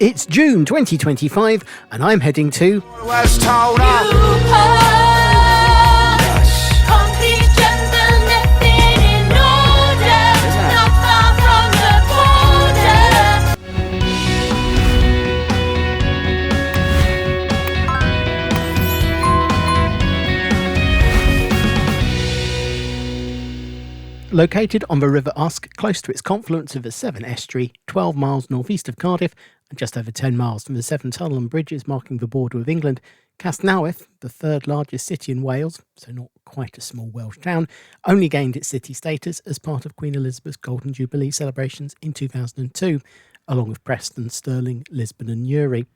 It's June 2025 and I'm heading to Was told up. Concrete jungle left it in order, not far from the border. Located on the River Usk, close to its confluence of the Severn Estuary, 12 miles northeast of Cardiff, and just over 10 miles from the Severn Tunnel and bridges marking the border with England, Caernarfon, the third largest city in Wales, so not quite a small Welsh town, only gained its city status as part of Queen Elizabeth's Golden Jubilee celebrations in 2002, along with Preston, Stirling, Lisbon and Newry.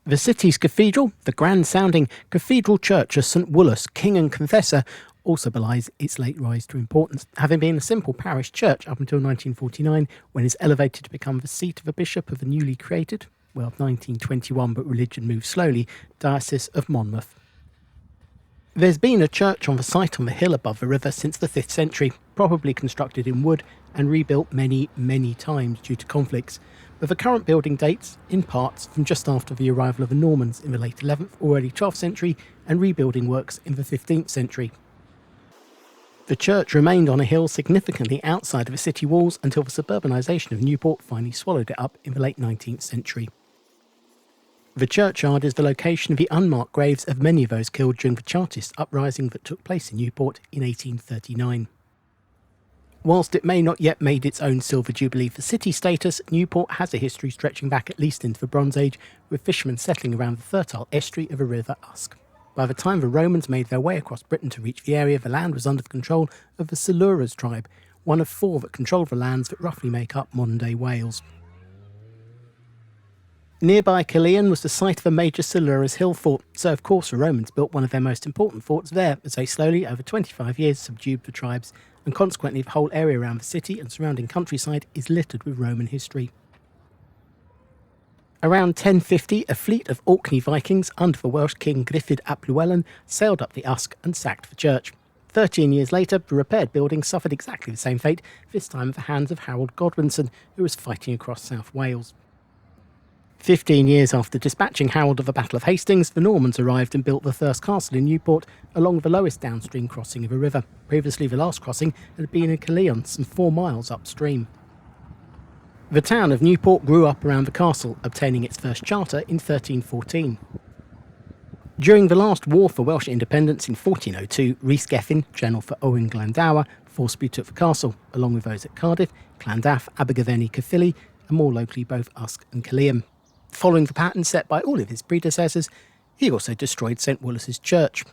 The city's cathedral, the grand-sounding Cathedral Church of St Woolas, King and Confessor, also belies its late rise to importance, having been a simple parish church up until 1949, when it was elevated to become the seat of a bishop of the newly created, 1921 but religion moved slowly, Diocese of Monmouth. There's been a church on the site on the hill above the river since the 5th century, probably constructed in wood and rebuilt many, many times due to conflicts, but the current building dates, in parts, from just after the arrival of the Normans in the late 11th or early 12th century and rebuilding works in the 15th century. The church remained on a hill significantly outside of the city walls until the suburbanisation of Newport finally swallowed it up in the late 19th century. The churchyard is the location of the unmarked graves of many of those killed during the Chartist uprising that took place in Newport in 1839. Whilst it may not yet made its own Silver Jubilee for city status, Newport has a history stretching back at least into the Bronze Age, with fishermen settling around the fertile estuary of the River Usk. By the time the Romans made their way across Britain to reach the area, the land was under the control of the Silurum tribe, one of 4 that controlled the lands that roughly make up modern-day Wales. Nearby Caerleon was the site of a major Silurian hill fort, so of course the Romans built one of their most important forts there as they slowly, over 25 years, subdued the tribes, and consequently the whole area around the city and surrounding countryside is littered with Roman history. Around 1050, a fleet of Orkney Vikings under the Welsh king Gruffydd ap Llywelyn sailed up the Usk and sacked the church. 13 years later, the repaired building suffered exactly the same fate, this time at the hands of Harold Godwinson, who was fighting across South Wales. 15 years after dispatching Harold of the Battle of Hastings, the Normans arrived and built the first castle in Newport along the lowest downstream crossing of a river. Previously, the last crossing had been in Caerleon, some 4 miles upstream. The town of Newport grew up around the castle, obtaining its first charter in 1314. During the last war for Welsh independence in 1402, Rhys Gefn, general for Owain Glendower, forcibly took the castle, along with those at Cardiff, Llandaff, Abergavenny, Caerphilly, and more locally both Usk and Caerleon. Following the pattern set by all of his predecessors, he also destroyed St Woolas's church.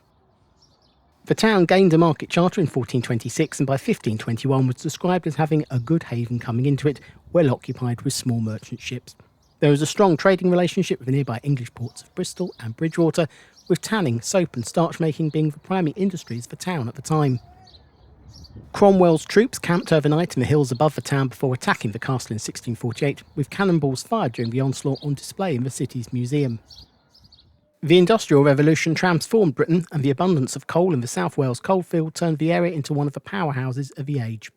The town gained a market charter in 1426 and by 1521 was described as having a good haven coming into it, well occupied with small merchant ships. There was a strong trading relationship with the nearby English ports of Bristol and Bridgewater, with tanning, soap and starch making being the primary industries for town at the time. Cromwell's troops camped overnight in the hills above the town before attacking the castle in 1648, with cannonballs fired during the onslaught on display in the city's museum. The Industrial Revolution transformed Britain, and the abundance of coal in the South Wales coalfield turned the area into one of the powerhouses of the age.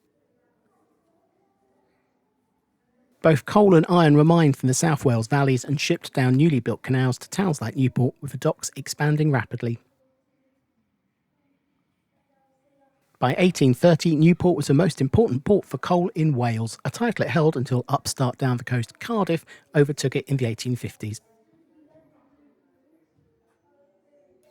Both coal and iron were mined from the South Wales valleys and shipped down newly built canals to towns like Newport, with the docks expanding rapidly. By 1830, Newport was the most important port for coal in Wales, a title it held until upstart down the coast Cardiff overtook it in the 1850s.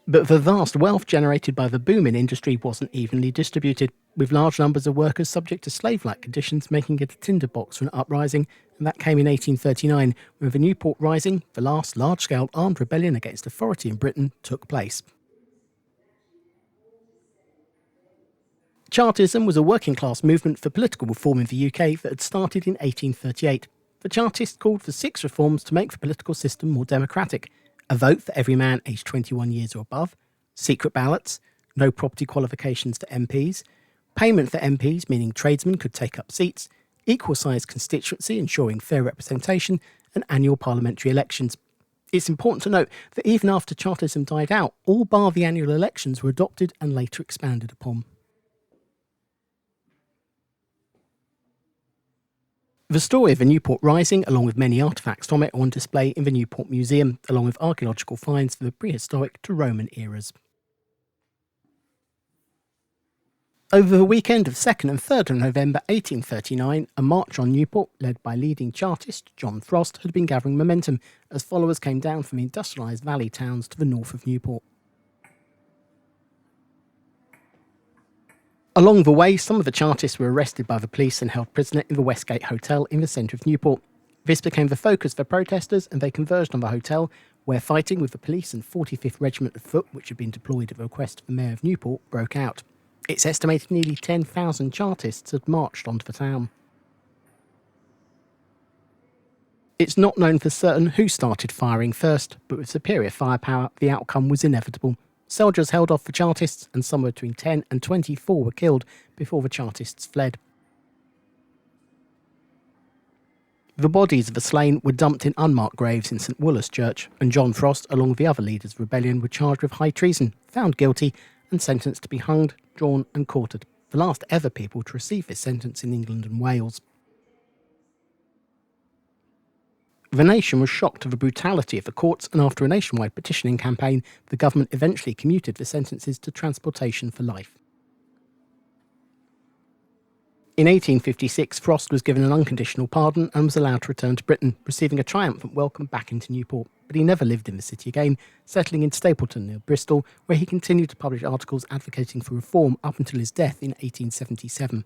But the vast wealth generated by the boom in industry wasn't evenly distributed, with large numbers of workers subject to slave-like conditions making it a tinderbox for an uprising, and that came in 1839, when the Newport Rising, the last large-scale armed rebellion against authority in Britain, took place. Chartism was a working-class movement for political reform in the UK that had started in 1838. The Chartists called for 6 reforms to make the political system more democratic: a vote for every man aged 21 years or above, secret ballots, no property qualifications for MPs, payment for MPs meaning tradesmen could take up seats, equal-sized constituency ensuring fair representation, and annual parliamentary elections. It's important to note that even after Chartism died out, all bar the annual elections were adopted and later expanded upon. The story of the Newport Rising, along with many artefacts from it, are on display in the Newport Museum, along with archaeological finds from the prehistoric to Roman eras. Over the weekend of 2nd and 3rd of November 1839, a march on Newport, led by leading chartist John Frost, had been gathering momentum as followers came down from the industrialised valley towns to the north of Newport. Along the way, some of the chartists were arrested by the police and held prisoner in the Westgate Hotel in the centre of Newport. This became the focus for protesters, and they converged on the hotel, where fighting with the police and 45th Regiment of Foot, which had been deployed at the request of the Mayor of Newport, broke out. It's estimated nearly 10,000 chartists had marched onto the town. It's not known for certain who started firing first, but with superior firepower, the outcome was inevitable. Soldiers held off the chartists, and somewhere between 10 and 24 were killed before the chartists fled. The bodies of the slain were dumped in unmarked graves in St Woolas Church, and John Frost, along with the other leaders of the rebellion, were charged with high treason, found guilty, and sentenced to be hanged, drawn and quartered, the last ever people to receive this sentence in England and Wales. The nation was shocked at the brutality of the courts, and after a nationwide petitioning campaign, the government eventually commuted the sentences to transportation for life. In 1856, Frost was given an unconditional pardon and was allowed to return to Britain, receiving a triumphant welcome back into Newport, but he never lived in the city again, settling in Stapleton near Bristol, where he continued to publish articles advocating for reform up until his death in 1877.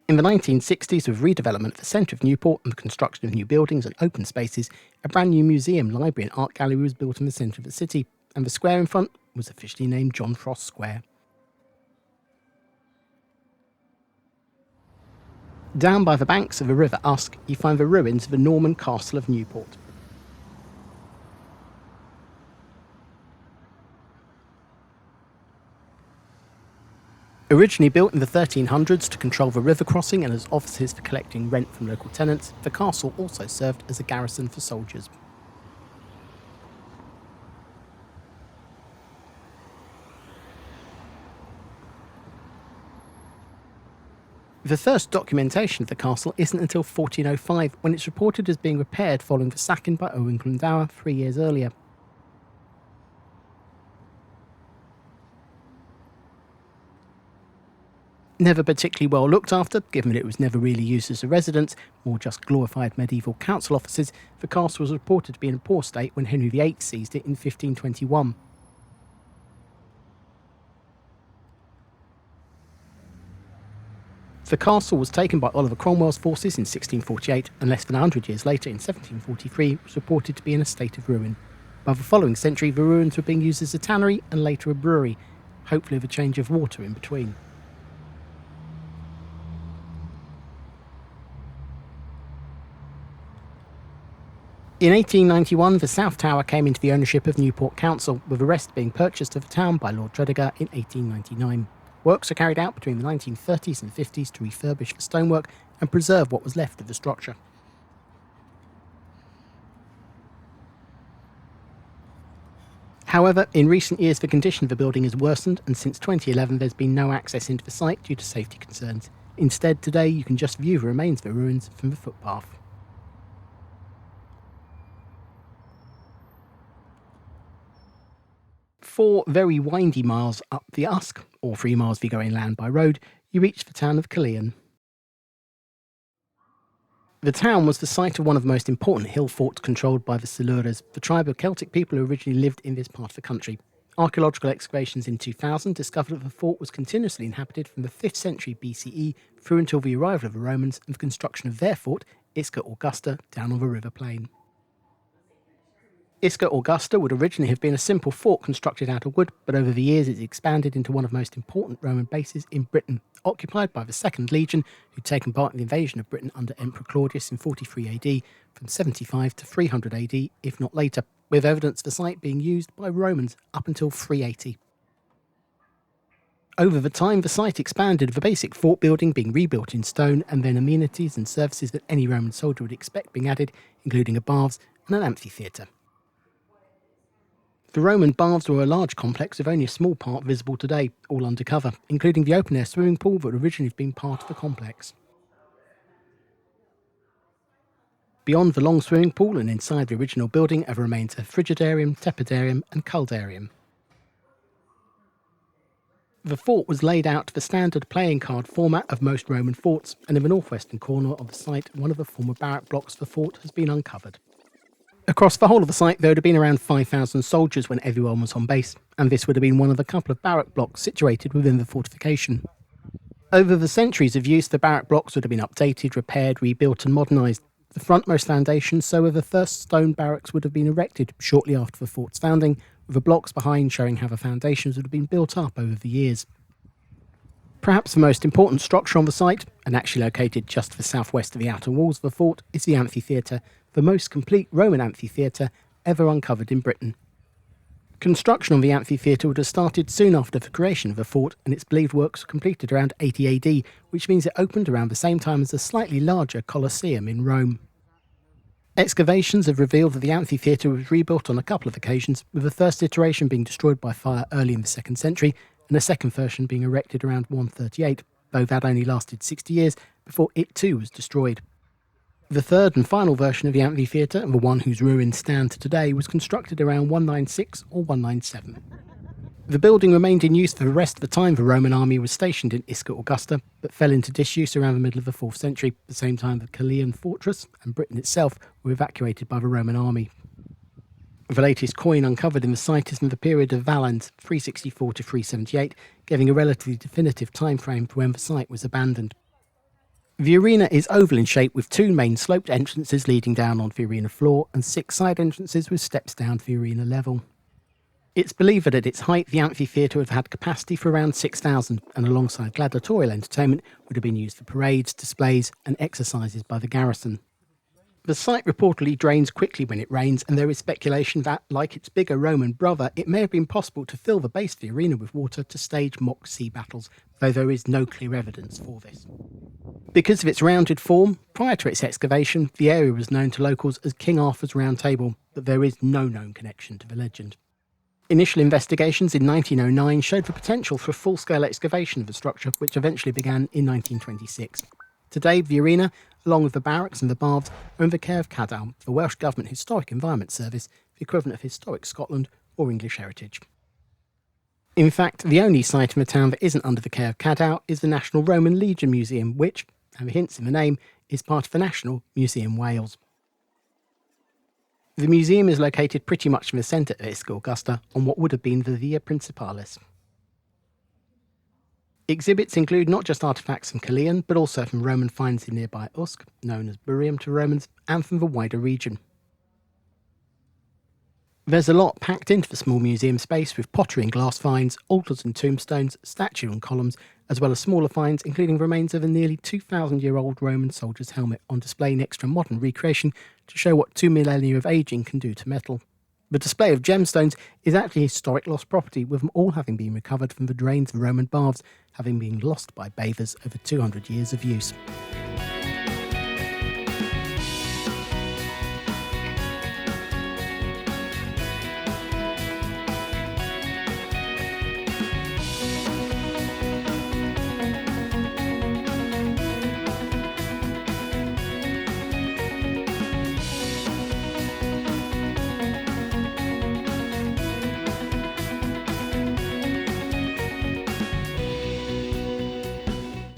In the 1960s, with redevelopment of the centre of Newport and the construction of new buildings and open spaces, a brand new museum, library and art gallery was built in the centre of the city, and the square in front was officially named John Frost Square. Down by the banks of the River Usk, you find the ruins of the Norman Castle of Newport. Originally built in the 1300s to control the river crossing and as offices for collecting rent from local tenants, the castle also served as a garrison for soldiers. The first documentation of the castle isn't until 1405, when it's reported as being repaired following the sacking by Owen Glendower 3 years earlier. Never particularly well looked after, given that it was never really used as a residence, more just glorified medieval council offices, the castle was reported to be in a poor state when Henry VIII seized it in 1521. The castle was taken by Oliver Cromwell's forces in 1648, and less than 100 years later, in 1743, was reported to be in a state of ruin. By the following century, the ruins were being used as a tannery and later a brewery, hopefully with a change of water in between. In 1891, the South Tower came into the ownership of Newport Council, with the rest being purchased of the town by Lord Tredegar in 1899. Works were carried out between the 1930s and 50s to refurbish the stonework and preserve what was left of the structure. However, in recent years the condition of the building has worsened, and since 2011 there's been no access into the site due to safety concerns. Instead, today you can just view the remains of the ruins from the footpath. 4 very windy miles up the Usk, or 3 miles if you go inland by road, you reach the town of Caerleon. The town was the site of one of the most important hill forts controlled by the Silurians, the tribe of Celtic people who originally lived in this part of the country. Archaeological excavations in 2000 discovered that the fort was continuously inhabited from the 5th century BCE through until the arrival of the Romans and the construction of their fort, Isca Augusta, down on the river plain. Isca Augusta would originally have been a simple fort constructed out of wood, but over the years it's expanded into one of the most important Roman bases in Britain, occupied by the 2nd Legion, who'd taken part in the invasion of Britain under Emperor Claudius in 43 AD, from 75 to 300 AD, if not later, with evidence of the site being used by Romans up until 380. Over the time, the site expanded, the basic fort building being rebuilt in stone, and then amenities and services that any Roman soldier would expect being added, including a baths and an amphitheatre. The Roman baths were a large complex with only a small part visible today, all undercover, including the open-air swimming pool that would originally have been part of the complex. beyond the long swimming pool and inside the original building are remains of Frigidarium, Tepidarium and Culdarium. The fort was laid out to the standard playing card format of most Roman forts, and in the northwestern corner of the site, one of the former barrack blocks of the fort has been uncovered. Across the whole of the site, there would have been around 5,000 soldiers when everyone was on base, and this would have been one of a couple of barrack blocks situated within the fortification. Over the centuries of use, the barrack blocks would have been updated, repaired, rebuilt and modernised. The frontmost foundations, so where the first stone barracks would have been erected shortly after the fort's founding, with the blocks behind showing how the foundations would have been built up over the years. Perhaps the most important structure on the site, and actually located just to the southwest of the outer walls of the fort, is the Amphitheatre, the most complete Roman amphitheatre ever uncovered in Britain. Construction on the amphitheatre would have started soon after the creation of the fort, and its believed works were completed around 80 AD, which means it opened around the same time as the slightly larger Colosseum in Rome. Excavations have revealed that the amphitheatre was rebuilt on a couple of occasions, with the first iteration being destroyed by fire early in the 2nd century, and a second version being erected around 138, though that only lasted 60 years before it too was destroyed. The third and final version of the amphitheatre, and the one whose ruins stand today, was constructed around 196 or 197. The building remained in use for the rest of the time the Roman army was stationed in Isca Augusta, but fell into disuse around the middle of the 4th century, the same time the Caerleon fortress and Britain itself were evacuated by the Roman army. The latest coin uncovered in the site is from the period of Valens, 364 to 378, giving a relatively definitive time frame for when the site was abandoned. The arena is oval in shape with 2 main sloped entrances leading down onto the arena floor and 6 side entrances with steps down to the arena level. It's believed that at its height the amphitheatre would have had capacity for around 6,000 and alongside gladiatorial entertainment would have been used for parades, displays and exercises by the garrison. The site reportedly drains quickly when it rains, and there is speculation that, like its bigger Roman brother, it may have been possible to fill the base of the arena with water to stage mock sea battles, though there is no clear evidence for this. Because of its rounded form, prior to its excavation, the area was known to locals as King Arthur's Round Table, but there is no known connection to the legend. Initial investigations in 1909 showed the potential for a full-scale excavation of the structure, which eventually began in 1926. Today, the arena, along with the barracks and the baths, are in the care of Cadw, the Welsh Government Historic Environment Service, the equivalent of Historic Scotland or English Heritage. In fact, the only site in the town that isn't under the care of Cadw is the National Roman Legion Museum, which, and the hints in the name, is part of the National Museum Wales. The museum is located pretty much in the centre of Isca Augusta, on what would have been the Via Principalis. Exhibits include not just artefacts from Caerleon, but also from Roman finds in nearby Usk, known as Burium to Romans, and from the wider region. There's a lot packed into the small museum space, with pottery and glass finds, altars and tombstones, statue and columns, as well as smaller finds including remains of a nearly 2,000-year-old Roman soldier's helmet on display next to a modern recreation to show what 2 millennia of ageing can do to metal. The display of gemstones is actually historic lost property, with them all having been recovered from the drains of Roman baths, having been lost by bathers over 200 years of use.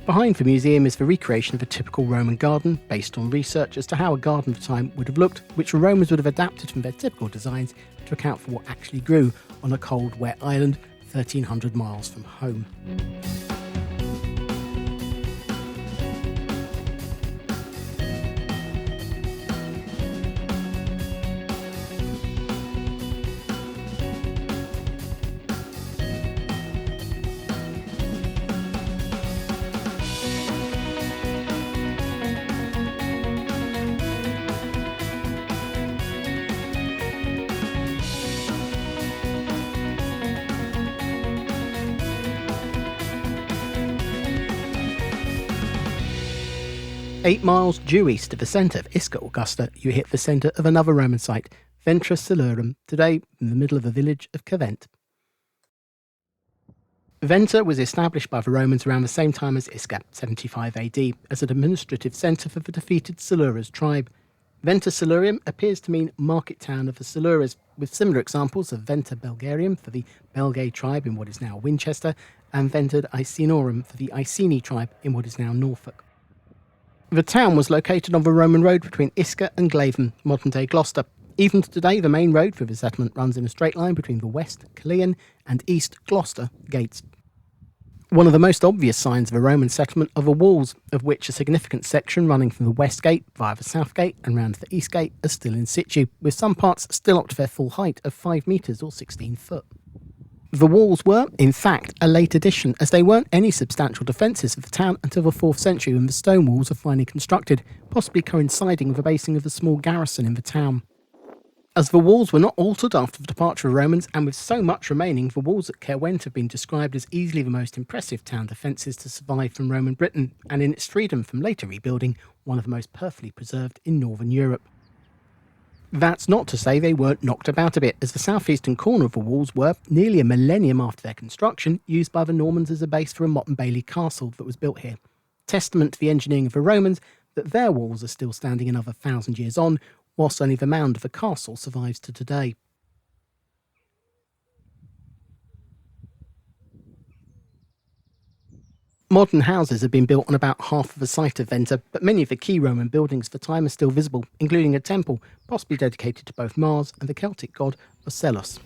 Behind the museum is the recreation of a typical Roman garden, based on research as to how a garden of the time would have looked, which the Romans would have adapted from their typical designs to account for what actually grew on a cold, wet island 1,300 miles from home. Eight miles due east of the centre of Isca Augusta, you hit the centre of another Roman site, Venta Silurum, today in the middle of the village of Caerwent. Venta was established by the Romans around the same time as Isca, 75 AD, as an administrative centre for the defeated Silures tribe. Venta Silurium appears to mean market town of the Silures, with similar examples of Venta Belgarium for the Belgae tribe in what is now Winchester, and Venta Icenorum for the Iceni tribe in what is now Norfolk. The town was located on the Roman road between Isca and Glaven, modern-day Gloucester. Even to today, the main road through the settlement runs in a straight line between the west Caerleon and east Gloucester gates. One of the most obvious signs of a Roman settlement are the walls, of which a significant section running from the west gate via the south gate and round to the east gate are still in situ, with some parts still up to their full height of 5 metres or 16 foot. The walls were, in fact, a late addition, as they weren't any substantial defences of the town until the 4th century when the stone walls were finally constructed, possibly coinciding with the basing of a small garrison in the town. As the walls were not altered after the departure of Romans, and with so much remaining, the walls at Caerwent have been described as easily the most impressive town defences to survive from Roman Britain, and in its freedom from later rebuilding, one of the most perfectly preserved in northern Europe. That's not to say they weren't knocked about a bit, as the southeastern corner of the walls were, nearly a millennium after their construction, used by the Normans as a base for a Motte and Bailey castle that was built here. Testament to the engineering of the Romans that their walls are still standing another 1,000 years on, whilst only the mound of the castle survives to today. Modern houses have been built on about half of the site of Venta, but many of the key Roman buildings of the time are still visible, including a temple, possibly dedicated to both Mars and the Celtic god Ocelos.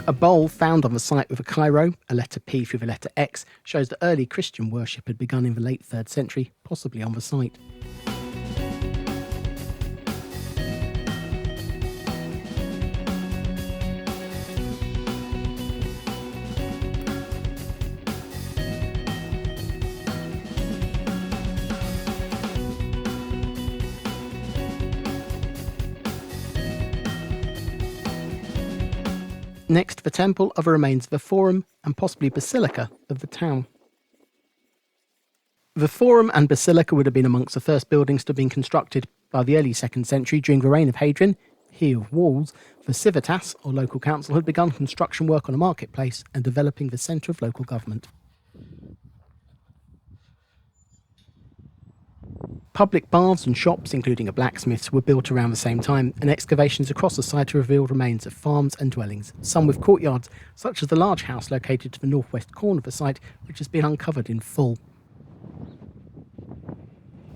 A bowl found on the site with a Cairo, a letter P through the letter X, shows that early Christian worship had begun in the late 3rd century, possibly on the site. Next, the temple are the remains of the forum and possibly basilica of the town. The forum and basilica would have been amongst the first buildings to have been constructed. By the early 2nd century, during the reign of Hadrian, he of walls, the civitas, or local council, had begun construction work on a marketplace and developing the centre of local government. Public baths and shops, including a blacksmith's, were built around the same time, and excavations across the site revealed remains of farms and dwellings, some with courtyards, such as the large house located to the northwest corner of the site, which has been uncovered in full.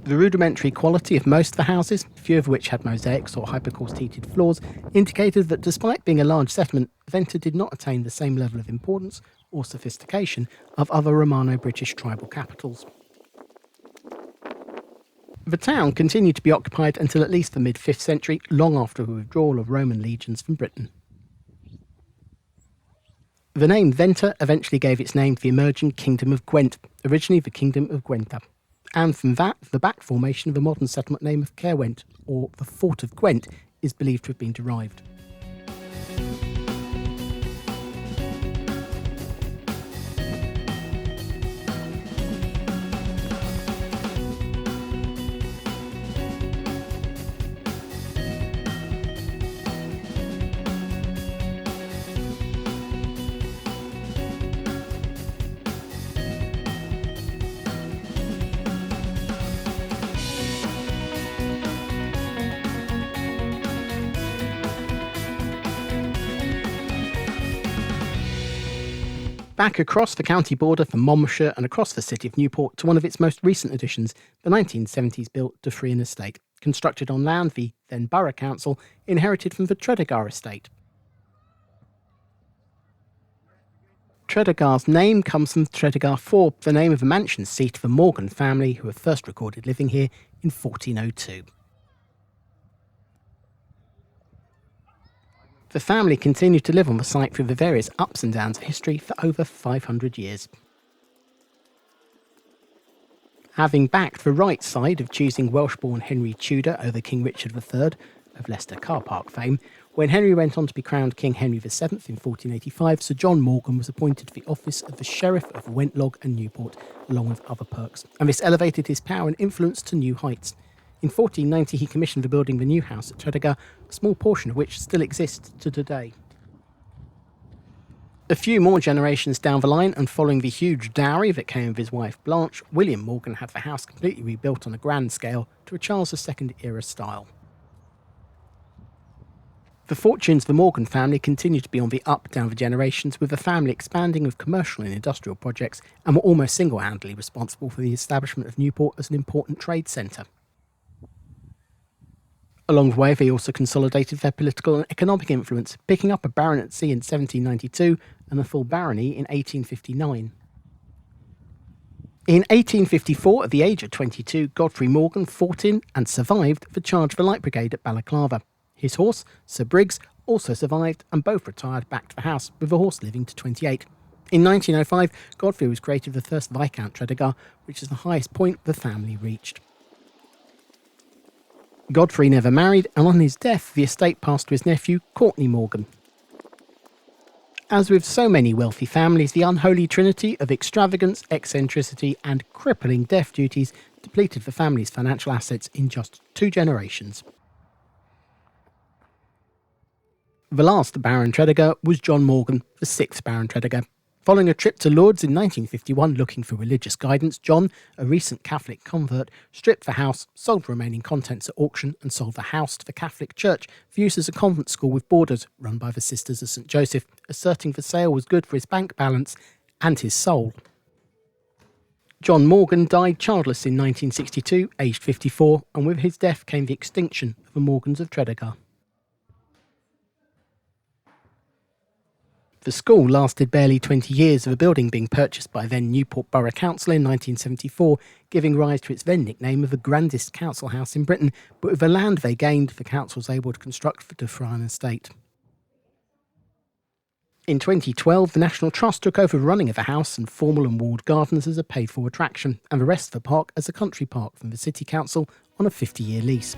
The rudimentary quality of most of the houses, few of which had mosaics or hypocaust heated floors, indicated that despite being a large settlement, Venta did not attain the same level of importance or sophistication of other Romano-British tribal capitals. The town continued to be occupied until at least the mid-5th century, long after the withdrawal of Roman legions from Britain. The name Venta eventually gave its name to the emerging Kingdom of Gwent, originally the Kingdom of Gwenta, and from that, the back formation of the modern settlement name of Caerwent, or the Fort of Gwent, is believed to have been derived. Back across the county border from Monmouthshire and across the city of Newport to one of its most recent additions, the 1970s built Duffryn estate, constructed on land the then Borough Council inherited from the Tredegar estate. Tredegar's name comes from Tredegar Fort, the name of the mansion seat of the Morgan family who were first recorded living here in 1402. The family continued to live on the site through the various ups and downs of history for over 500 years. Having backed the right side of choosing Welsh-born Henry Tudor over King Richard III, of Leicester car park fame, when Henry went on to be crowned King Henry VII in 1485, Sir John Morgan was appointed to the office of the Sheriff of Wentlog and Newport, along with other perks, and this elevated his power and influence to new heights. In 1490, he commissioned the building of a new house at Tredegar, a small portion of which still exists to today. A few more generations down the line, and following the huge dowry that came with his wife Blanche, William Morgan had the house completely rebuilt on a grand scale to a Charles II era style. The fortunes of the Morgan family continued to be on the up down the generations, with the family expanding with commercial and industrial projects and were almost single-handedly responsible for the establishment of Newport as an important trade centre. Along the way, they also consolidated their political and economic influence, picking up a baronetcy in 1792 and a full barony in 1859. In 1854, at the age of 22, Godfrey Morgan fought in and survived the charge of the Light Brigade at Balaclava. His horse, Sir Briggs, also survived, and both retired back to the house, with the horse living to 28. In 1905, Godfrey was created the first Viscount Tredegar, which is the highest point the family reached. Godfrey never married, and on his death, the estate passed to his nephew, Courtney Morgan. As with so many wealthy families, the unholy trinity of extravagance, eccentricity, and crippling death duties depleted the family's financial assets in just 2 generations. The last Baron Tredegar was John Morgan, the 6th Baron Tredegar. Following a trip to Lourdes in 1951 looking for religious guidance, John, a recent Catholic convert, stripped the house, sold the remaining contents at auction, and sold the house to the Catholic Church for use as a convent school with boarders run by the Sisters of St Joseph, asserting the sale was good for his bank balance and his soul. John Morgan died childless in 1962, aged 54, and with his death came the extinction of the Morgans of Tredegar. The school lasted barely 20 years, of the building being purchased by then Newport Borough Council in 1974, giving rise to its then nickname of the grandest council house in Britain, but with the land they gained, the council was able to construct the Duffryn estate. In 2012, the National Trust took over the running of the house and formal and walled gardens as a paid-for attraction, and the rest of the park as a country park from the City Council on a 50-year lease.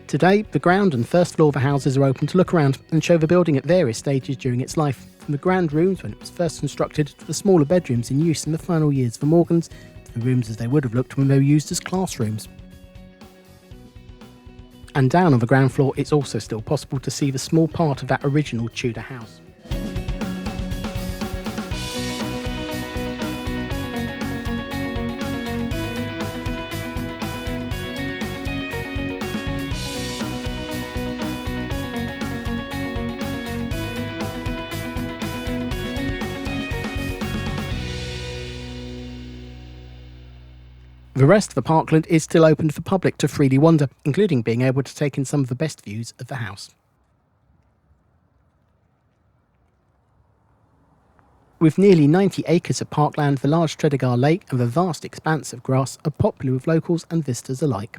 Today, the ground and first floor of the houses are open to look around and show the building at various stages during its life, from the grand rooms when it was first constructed to the smaller bedrooms in use in the final years of the Morgans, to the rooms as they would have looked when they were used as classrooms. And down on the ground floor, it's also still possible to see the small part of that original Tudor house. The rest of the parkland is still open for the public to freely wander, including being able to take in some of the best views of the house. With nearly 90 acres of parkland, the large Tredegar Lake and the vast expanse of grass are popular with locals and visitors alike.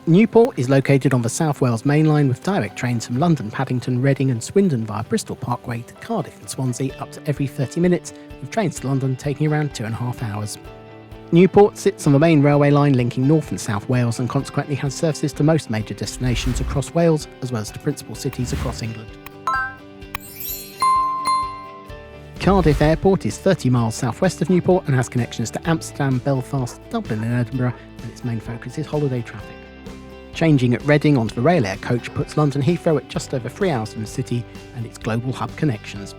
Newport is located on the South Wales Main Line with direct trains from London, Paddington, Reading and Swindon via Bristol Parkway to Cardiff and Swansea up to every 30 minutes, with trains to London taking around 2.5 hours. Newport sits on the main railway line linking North and South Wales and consequently has services to most major destinations across Wales as well as to principal cities across England. Cardiff Airport is 30 miles southwest of Newport and has connections to Amsterdam, Belfast, Dublin and Edinburgh, and its main focus is holiday traffic. Changing at Reading onto the Rail Air coach puts London Heathrow at just over 3 hours from the city and its global hub connections.